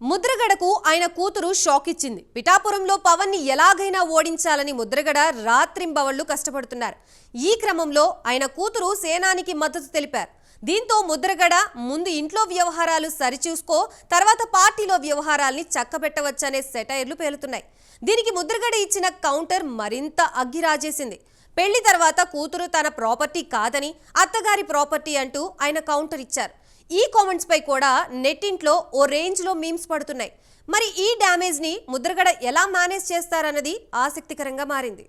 ముద్రగడకు ఆయన కూతురు షాక్ ఇచ్చింది. పిఠాపురంలో పవన్ ని ఎలాగైనా ఓడించాలని ముద్రగడ రాత్రింబవళ్లు కష్టపడుతున్నారు. ఈ క్రమంలో ఆయన కూతురు సేనానికి మద్దతు తెలిపారు. దీంతో ముద్రగడ ముందు ఇంట్లో వ్యవహారాలు సరిచూసుకో, తర్వాత పార్టీలో వ్యవహారాల్ని చక్కబెట్టవచ్చనే సెటైర్లు పేలుతున్నాయి. దీనికి ముద్రగడ ఇచ్చిన కౌంటర్ మరింత అగ్గిరాజేసింది. పెళ్లి తర్వాత కూతురు తన ప్రాపర్టీ కాదని, అత్తగారి ప్రాపర్టీ అంటూ ఆయన కౌంటర్ ఇచ్చారు. ఈ కామెంట్స్ పై కూడా నెట్టింట్లో ఓ రేంజ్ లో మీమ్స్ పడుతున్నాయి. మరి ఈ డ్యామేజ్ ని ముద్రగడ ఎలా మేనేజ్ చేస్తారన్నది ఆసక్తికరంగా మారింది.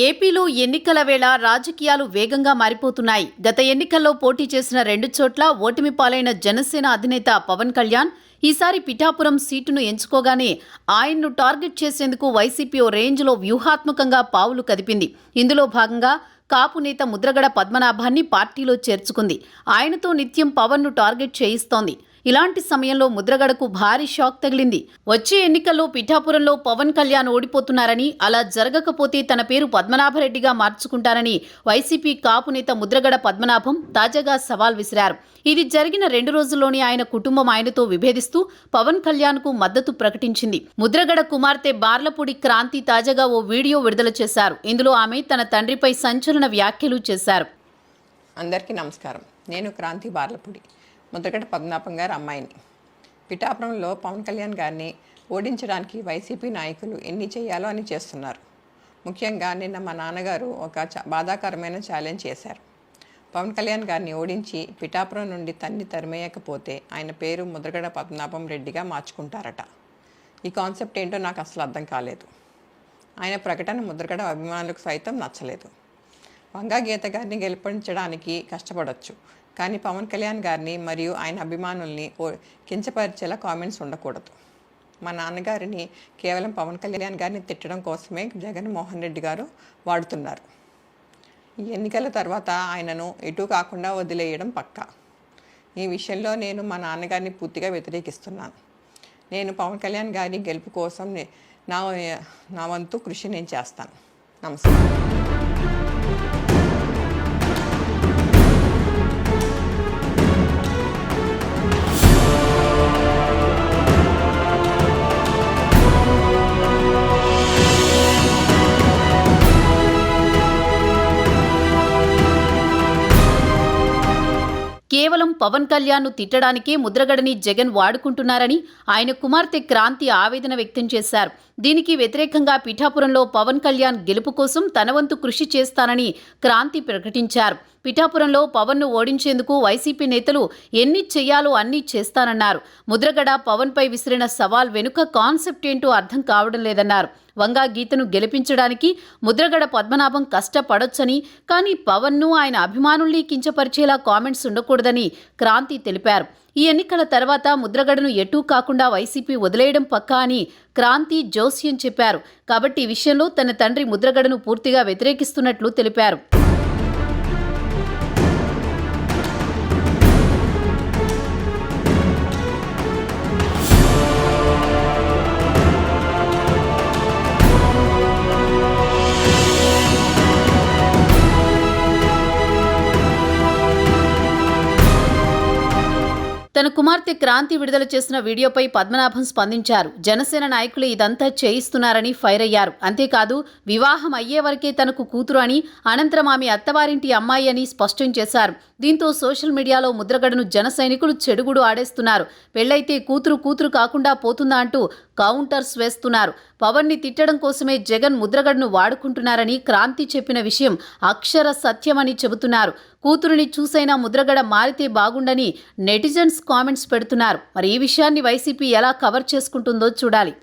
ఏపీలో ఎన్నికల వేళ రాజకీయాలు వేగంగా మారిపోతున్నాయి. గత ఎన్నికల్లో పోటీ చేసిన 2 చోట్ల ఓటమి పాలైన జనసేన అధినేత పవన్ కళ్యాణ్ ఈసారి పిఠాపురం సీటును ఎంచుకోగానే ఆయన్ను టార్గెట్ చేసేందుకు వైసీపీ ఓ రేంజ్లో వ్యూహాత్మకంగా పావులు కదిపింది. ఇందులో భాగంగా కాపు నేత ముద్రగడ పద్మనాభాన్ని పార్టీలో చేర్చుకుంది. ఆయనతో నిత్యం పవన్ను టార్గెట్ చేయిస్తోంది. ఇలాంటి సమయంలో ముద్రగడకు భారీ షాక్ తగిలింది. వచ్చే ఎన్నికల్లో పిఠాపురంలో పవన్ కళ్యాణ్ ఓడిపోతున్నారని, అలా జరగకపోతే తన పేరు పద్మనాభరెడ్డిగా మార్చుకుంటారని వైసీపీ కాపు నేత ముద్రగడ పద్మనాభం తాజాగా సవాల్ విసిరారు. ఇది జరిగిన 2 రోజుల్లోనే ఆయన కుటుంబం ఆయనతో విభేదిస్తూ పవన్ కళ్యాణ్కు మద్దతు ప్రకటించింది. ముద్రగడ కుమార్తె బార్లపూడి క్రాంతి తాజాగా ఓ వీడియో విడుదల చేశారు. ఇందులో ఆమె తన తండ్రిపై సంచలన వ్యాఖ్యలు చేశారు. అందరికీ నమస్కారం. నేను క్రాంతి బార్లపూడి, ముద్రగడ పద్మనాభం గారి అమ్మాయిని. పిఠాపురంలో పవన్ కళ్యాణ్ గారిని ఓడించడానికి వైసీపీ నాయకులు ఎన్ని చేయాలో అని చేస్తున్నారు. ముఖ్యంగా నిన్న మా నాన్నగారు ఒక బాధాకరమైన ఛాలెంజ్ చేశారు. పవన్ కళ్యాణ్ గారిని ఓడించి పిఠాపురం నుండి తరిమేయకపోతే ఆయన పేరు ముద్రగడ పద్మనాభం రెడ్డిగా మార్చుకుంటారట. ఈ కాన్సెప్ట్ ఏంటో నాకు అసలు అర్థం కాలేదు. ఆయన ప్రకటన ముద్రగడ అభిమానులకు సైతం నచ్చలేదు. వంగా గీత గారిని గెలిపించడానికి కష్టపడవచ్చు, కానీ పవన్ కళ్యాణ్ గారిని మరియు ఆయన అభిమానుల్ని కించపరిచేలా కామెంట్స్ ఉండకూడదు. మా నాన్నగారిని కేవలం పవన్ కళ్యాణ్ గారిని తిట్టడం కోసమే జగన్మోహన్ రెడ్డి గారు వాడుతున్నారు. ఈ ఎన్నికల తర్వాత ఆయనను ఎటు కాకుండా వదిలేయడం పక్కా. ఈ విషయంలో నేను మా నాన్నగారిని పూర్తిగా వ్యతిరేకిస్తున్నాను. నేను పవన్ కళ్యాణ్ గారి గెలుపు కోసం నా వంతు కృషి నేను చేస్తాను. నమస్కారం. కేవలం పవన్ కళ్యాణ్ను తిట్టడానికే ముద్రగడని జగన్ వాడుకుంటున్నారని ఆయన కుమార్తె క్రాంతి ఆవేదన వ్యక్తం చేశారు. దీనికి వ్యతిరేకంగా పిఠాపురంలో పవన్ కళ్యాణ్ గెలుపు కోసం తన వంతు కృషి చేస్తానని క్రాంతి ప్రకటించారు. పిఠాపురంలో పవన్ను ఓడించేందుకు వైసీపీ నేతలు ఎన్ని చెయ్యాలో అన్నీ చేస్తానన్నారు. ముద్రగడ పవన్పై విసిరిన సవాల్ వెనుక కాన్సెప్ట్ ఏంటో అర్థం కావడం లేదన్నారు. వంగా గీతను గెలిపించడానికి ముద్రగడ పద్మనాభం కష్టపడొచ్చని, కానీ పవన్ను ఆయన అభిమానుల్ని కించపరిచేలా కామెంట్స్ ఉండకూడదని క్రాంతి తెలిపారు. ఈ ఎన్నికల తర్వాత ముద్రగడను ఎటూ కాకుండా వైసీపీ వదిలేయడం పక్కా అని క్రాంతి జోస్యం చెప్పారు. కాబట్టి ఈ విషయంలో తన తండ్రి ముద్రగడను పూర్తిగా వ్యతిరేకిస్తున్నట్లు తెలిపారు. తన కుమార్తె క్రాంతి విడుదల చేసిన వీడియోపై పద్మనాభం స్పందించారు. జనసేన నాయకులు ఇదంతా చేయిస్తున్నారని ఫైర్ అయ్యారు. అంతేకాదు, వివాహం అయ్యే వరకే తనకు కూతురు అని, అనంతరం ఆమె అత్తవారింటి అమ్మాయి అని స్పష్టం చేశారు. దీంతో సోషల్ మీడియాలో ముద్రగడను జన సైనికులు చెడుగుడు ఆడేస్తున్నారు. పెళ్లైతే కూతురు కాకుండా పోతుందా అంటూ కౌంటర్స్ వేస్తున్నారు. పవన్ని తిట్టడం కోసమే జగన్ ముద్రగడను వాడుకుంటున్నారని క్రాంతి చెప్పిన విషయం అక్షర సత్యమని చెబుతున్నారు. కూతురుని చూసైనా ముద్రగడ మారితే బాగుండని నెటిజన్స్ కామెంట్స్ పెడుతున్నారు. మరి ఈ విషయాన్ని వైసీపీ ఎలా కవర్ చేసుకుంటుందో చూడాలి.